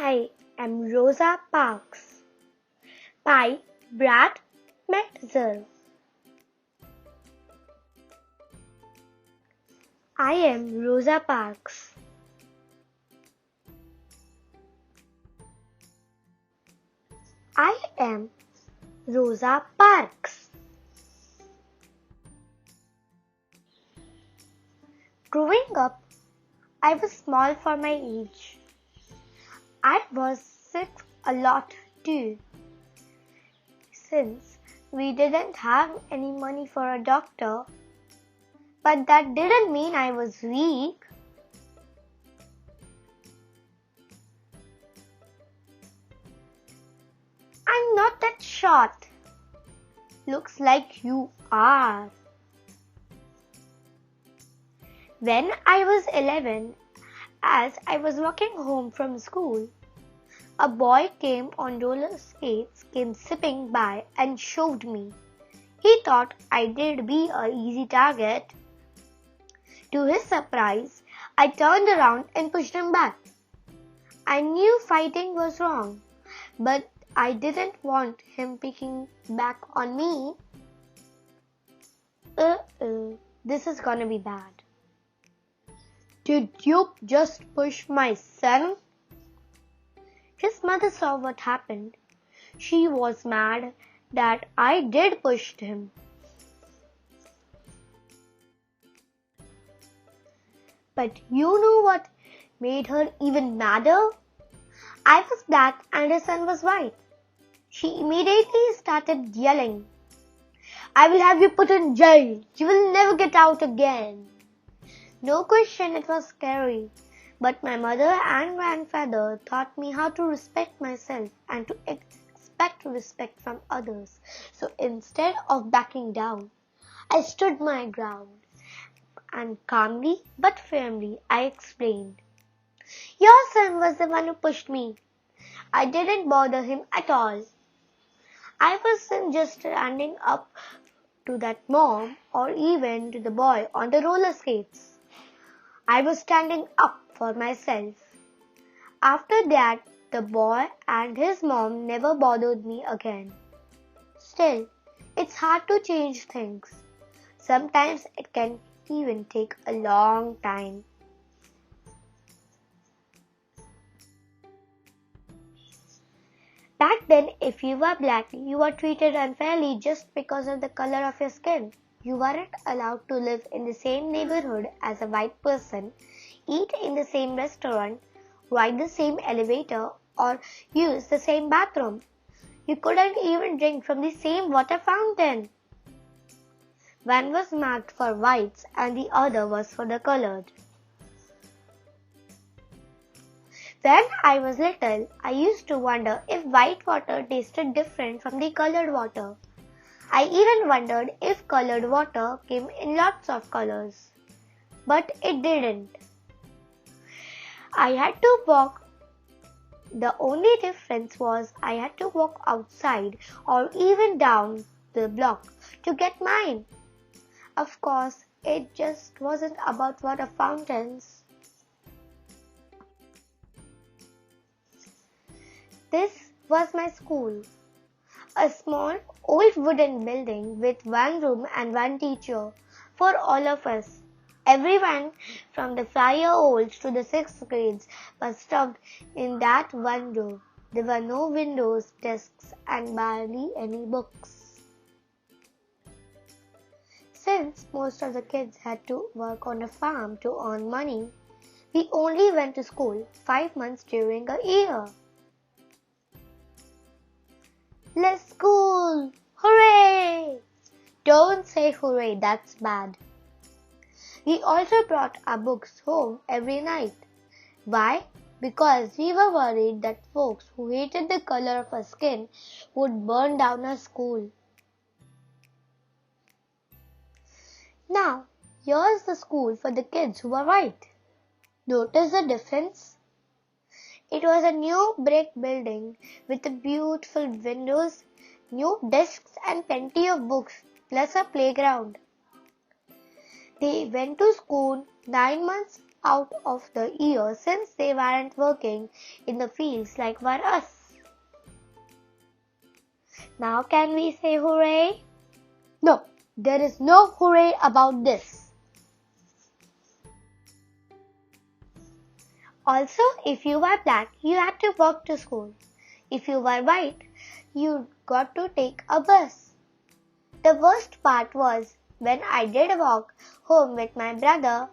I am Rosa Parks by Meltzer. I am Rosa Parks. I am Rosa Parks. Growing up, I was small for my age. I was sick a lot too. Since we didn't have any money for a doctor, but that didn't mean I was weak. I'm not that short. Looks like you are. When I was 11, as I was walking home from school, a boy came on roller skates, came zipping by and shoved me. He thought I did be an easy target. To his surprise, I turned around and pushed him back. I knew fighting was wrong, but I didn't want him picking back on me. This is gonna be bad. Did you just push my son? His mother saw what happened. She was mad that I did push him. But you know what made her even madder? I was black and his son was white. She immediately started yelling, "I will have you put in jail. You will never get out again." No question, it was scary. But my mother and grandfather taught me how to respect myself and to expect respect from others. So instead of backing down, I stood my ground. And calmly but firmly, I explained, "Your son was the one who pushed me. I didn't bother him at all. I wasn't just standing up to that mom or even to the boy on the roller skates. I was standing up for myself." After that, the boy and his mom never bothered me again. Still, it's hard to change things. Sometimes it can even take a long time. Back then, if you were black, you were treated unfairly just because of the color of your skin. You weren't allowed to live in the same neighborhood as a white person, eat in the same restaurant, ride the same elevator, or use the same bathroom. You couldn't even drink from the same water fountain. One was marked for whites and the other was for the colored. When I was little, I used to wonder if white water tasted different from the colored water. I even wondered if colored water came in lots of colors. But it didn't. I had to walk. The only difference was I had to walk outside or even down the block to get mine. Of course, it just wasn't about water fountains. This was my school. A small, old wooden building with one room and one teacher for all of us. Everyone from the 5-year-olds to the 6th grades was stuffed in that one room. There were no windows, desks, and barely any books. Since most of the kids had to work on a farm to earn money, we only went to school 5 months during a year. Less school! Hooray! Don't say hooray, that's bad. We also brought our books home every night. Why? Because we were worried that folks who hated the color of our skin would burn down our school. Now, here's the school for the kids who were white. Notice the difference? It was a new brick building with beautiful windows, new desks and plenty of books, plus a playground. They went to school 9 months out of the year since they weren't working in the fields like were us. Now can we say hooray? No, there is no hooray about this. Also, if you were black, you had to walk to school. If you were white, you got to take a bus. The worst part was when I did walk home with my brother,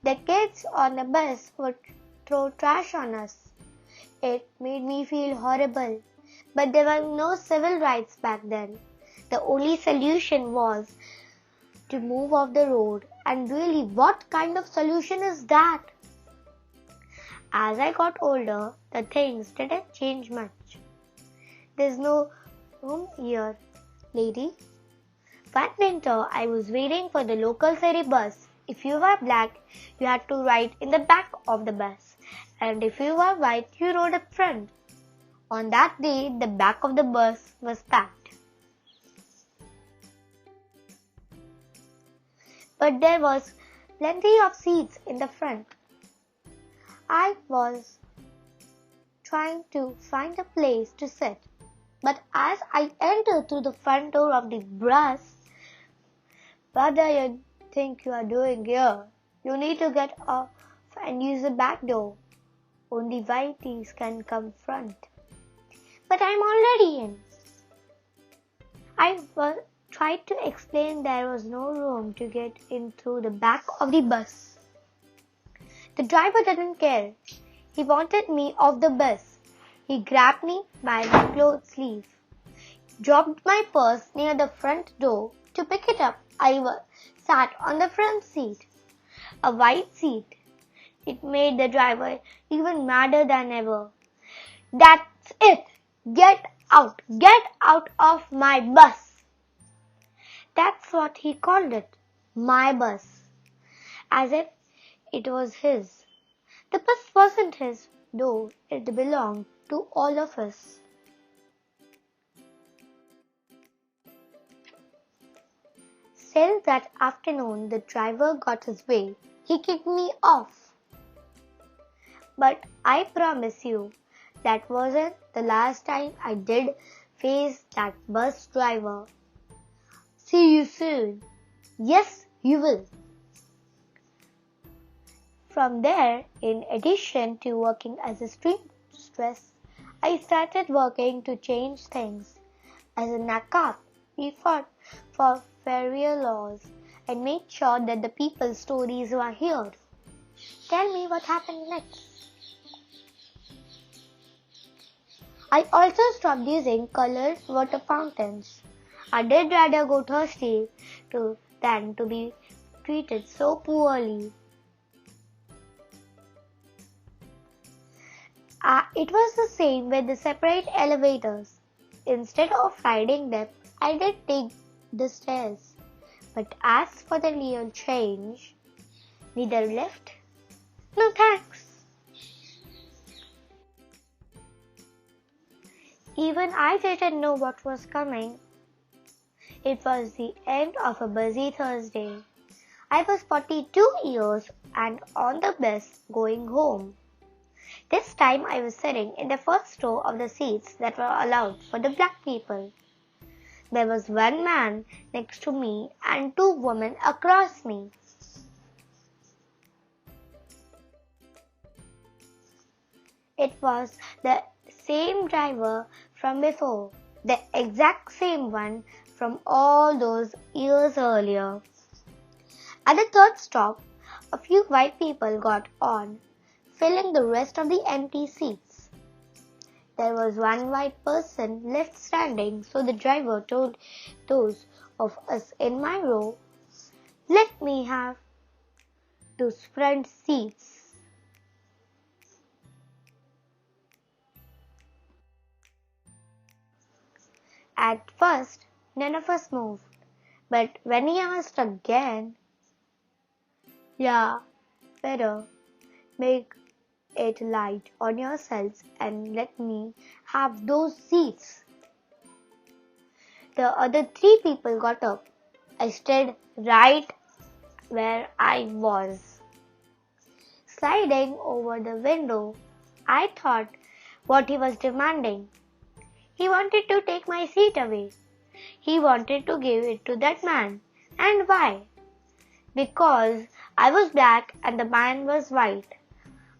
the kids on the bus would throw trash on us. It made me feel horrible, but there were no civil rights back then. The only solution was to move off the road, and really, what kind of solution is that? As I got older, the things didn't change much. There's no room here, lady. One winter, I was waiting for the local city bus. If you were black, you had to ride in the back of the bus, and if you were white, you rode up front. On that day, the back of the bus was packed. But there was plenty of seats in the front. I was trying to find a place to sit, but as I entered through the front door of the bus, what do you think you are doing here? You need to get off and use the back door. Only whiteys can come front. But I'm already in. I tried to explain there was no room to get in through the back of the bus. The driver didn't care. He wanted me off the bus. He grabbed me by the cloth sleeve, dropped my purse near the front door. To pick it up, I sat on the front seat, a white seat. It made the driver even madder than ever. That's it! Get out! Get out of my bus! That's what he called it, my bus, as if it was his. The bus wasn't his, though it belonged to all of us. Still that afternoon, the driver got his way. He kicked me off. But I promise you, that wasn't the last time I did face that bus driver. See you soon. Yes, you will. From there, in addition to working as a seamstress, I started working to change things. As a nakab, we fought for fairer laws and made sure that the people's stories were heard. Tell me what happened next. I also stopped using colored water fountains. I did rather go thirsty than to be treated so poorly. It was the same with the separate elevators. Instead of riding them, I did take the stairs. But as for the real change, neither lift, no thanks. Even I didn't know what was coming. It was the end of a busy Thursday. I was 42 years and on the bus going home. This time I was sitting in the first row of the seats that were allowed for the black people. There was one man next to me and two women across me. It was the same driver from before, the exact same one from all those years earlier. At the third stop, a few white people got on, filling the rest of the empty seats. There was one white person left standing, so the driver told those of us in my row, "Let me have those front seats." At first, none of us moved, but when he asked again, "Yeah, better make it light on yourselves and let me have those seats." The other three people got up. I stayed right where I was. sliding over the window. I thought what he was demanding. He wanted to take my seat away. He wanted to give it to that man. And why? Because I was black and the man was white.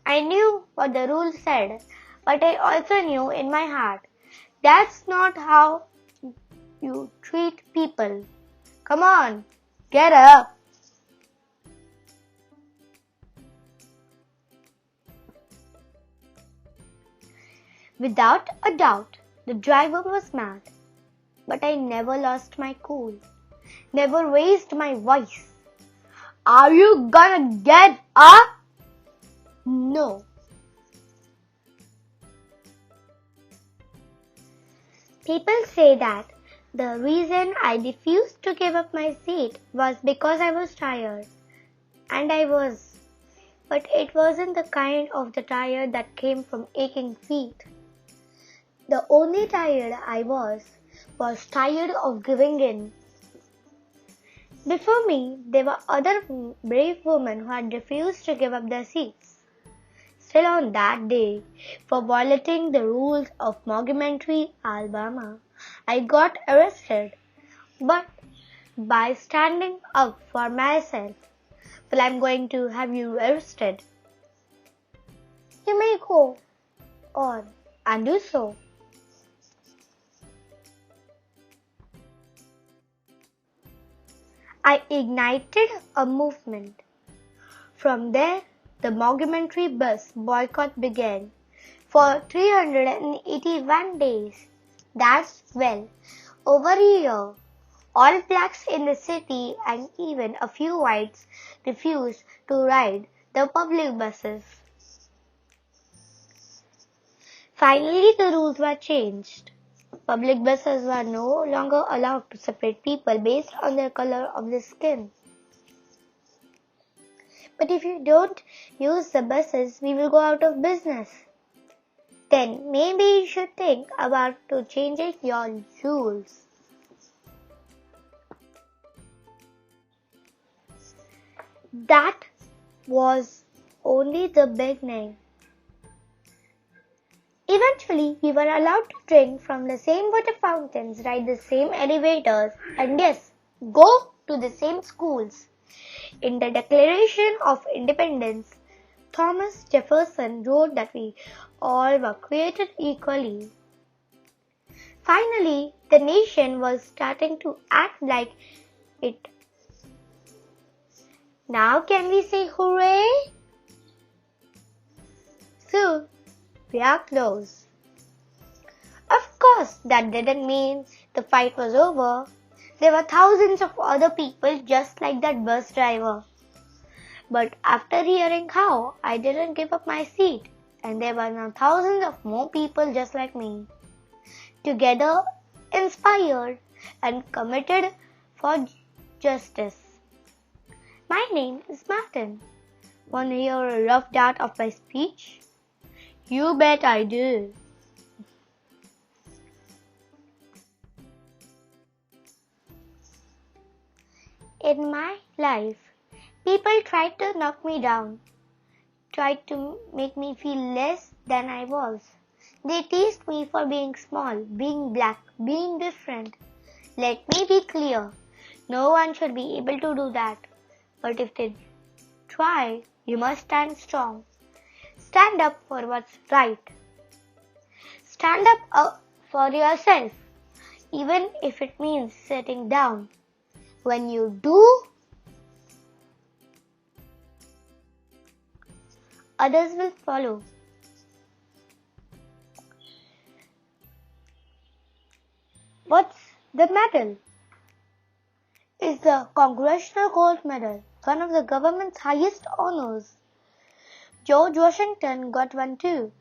I knew what the rule said, but I also knew in my heart, that's not how you treat people. Come on, get up. Without a doubt, the driver was mad, but I never lost my cool, never raised my voice. Are you gonna get up? No. People say that the reason I refused to give up my seat was because I was tired. And I was. But it wasn't the kind of the tired that came from aching feet. The only tired I was tired of giving in. Before me, there were other brave women who had refused to give up their seats. Still on that day, for violating the rules of Montgomery, Alabama, I got arrested. But by standing up for myself, well, I'm going to have you arrested. You may go on and do so. I ignited a movement. From there, the Montgomery bus boycott began for 381 days. That's well over a year. All blacks in the city and even a few whites refused to ride the public buses. Finally, the rules were changed. Public buses were no longer allowed to separate people based on their color of the skin. But if you don't use the buses, we will go out of business. Then maybe you should think about to changing your rules. That was only the beginning. Eventually, we were allowed to drink from the same water fountains, ride the same elevators, and yes, go to the same schools. In the Declaration of Independence, Thomas Jefferson wrote that we all were created equally. Finally, the nation was starting to act like it. Now can we say hooray? Soon, we are close. Of course, that didn't mean the fight was over. There were thousands of other people just like that bus driver. But after hearing how I didn't give up my seat, and there were now thousands of more people just like me, together inspired and committed for justice. My name is Martin. Want to hear a rough draft of my speech? You bet I do. In my life, people tried to knock me down, tried to make me feel less than I was. They teased me for being small, being black, being different. Let me be clear, no one should be able to do that. But if they try, you must stand strong. Stand up for what's right. Stand up for yourself, even if it means sitting down. When you do, others will follow. What's the medal? It's the Congressional Gold Medal, one of the government's highest honors. George Washington got one too.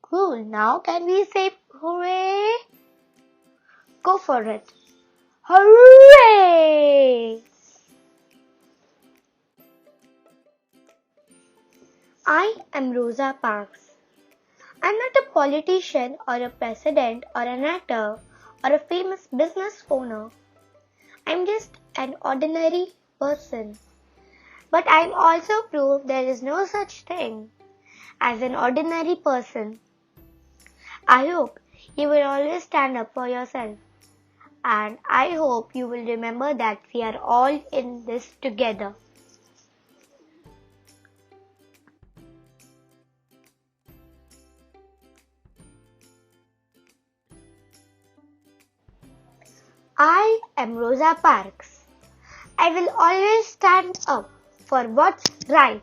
Cool, now can we say hooray? Go for it. Hooray! I am Rosa Parks. I'm not a politician or a president or an actor or a famous business owner. I'm just an ordinary person. But I've also proved there is no such thing as an ordinary person. I hope you will always stand up for yourself. And I hope you will remember that we are all in this together. I am Rosa Parks. I will always stand up for what's right.